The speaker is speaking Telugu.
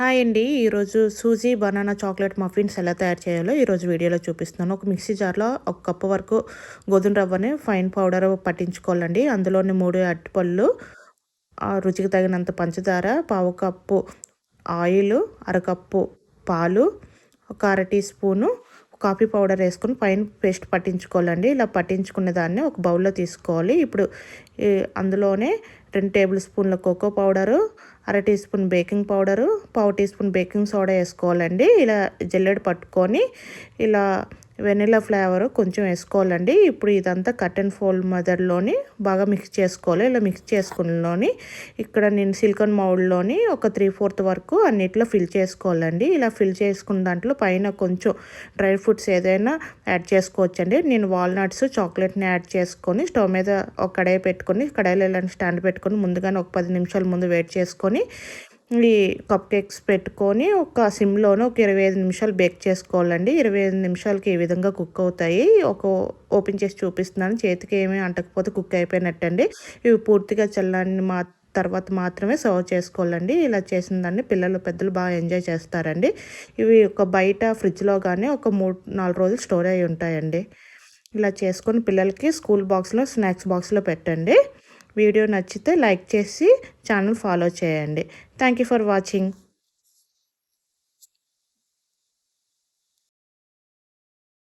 హాయ్ అండి. ఈరోజు సూజీ బనానా చాక్లెట్ మఫిన్స్ ఎలా తయారు చేయాలో ఈరోజు వీడియోలో చూపిస్తున్నాను. ఒక మిక్సీ జార్‌లో ఒక కప్పు వరకు గోధుమ రవ్వని ఫైన్ పౌడర్ పట్టించుకోవాలండి. అందులోని 3 అరటిపళ్ళు, రుచికి తగినంత పంచదార, పావు కప్పు ఆయిలు, అరకప్పు పాలు, ఒక అర టీ స్పూను కాఫీ పౌడర్ వేసుకొని పైన పేస్ట్ పట్టించుకోవాలండి. ఇలా పట్టించుకున్న దాన్ని ఒక బౌల్‌లో తీసుకోవాలి. ఇప్పుడు అందులోనే 2 టేబుల్ స్పూన్ల కోకో పౌడరు, అర టీ స్పూన్ బేకింగ్ పౌడరు, పావు టీ స్పూన్ బేకింగ్ సోడా వేసుకోవాలండి. ఇలా జల్లెడ పట్టుకొని ఇలా వెనిలా ఫ్లేవర్ కొంచెం వేసుకోవాలండి. ఇప్పుడు ఇదంతా కట్ అండ్ ఫోల్డ్ మెథడ్‌లోని బాగా మిక్స్ చేసుకోవాలి. ఇలా మిక్స్ చేసుకున్నలోని ఇక్కడ నేను సిలికాన్ మౌల్డ్‌లోని ఒక 3/4 వరకు అన్నిట్లో ఫిల్ చేసుకోవాలండి. ఇలా ఫిల్ చేసుకున్న దాంట్లో పైన కొంచెం డ్రై ఫ్రూట్స్ ఏదైనా యాడ్ చేసుకోవచ్చండి. నేను వాల్నట్స్, చాక్లెట్‌ని యాడ్ చేసుకొని స్టవ్ మీద ఒక కడాయి పెట్టుకొని, కడాయిలో ఇలాంటి స్టాండ్ పెట్టుకొని ముందుగానే ఒక 10 నిమిషాల ముందు వేడి చేసుకొని ఈ కప్ కేక్స్ పెట్టుకొని ఒక సిమ్‌లోనే ఒక 25 నిమిషాలు బేక్ చేసుకోవాలండి. 25 నిమిషాలకి ఈ విధంగా కుక్ అవుతాయి. ఓపెన్ చేసి చూపిస్తున్నాను. చేతికి ఏమీ అంటకపోతే కుక్ అయిపోయినట్టండి. ఇవి పూర్తిగా చల్లారిన తర్వాత మాత్రమే సర్వ్ చేసుకోవాలండి. ఇలా చేసిన దాన్ని పిల్లలు, పెద్దలు బాగా ఎంజాయ్ చేస్తారండి. ఇవి ఒక బయట ఫ్రిడ్జ్‌లో గానీ ఒక 3, 4 రోజులు స్టోర్ అయ్యి ఉంటాయండి. ఇలా చేసుకొని పిల్లలకి స్కూల్ బాక్స్‌లో, స్నాక్స్ బాక్స్‌లో పెట్టండి. వీడియో నచ్చితే లైక్ చేసి ఛానల్ ఫాలో చేయండి. Thank you for watching.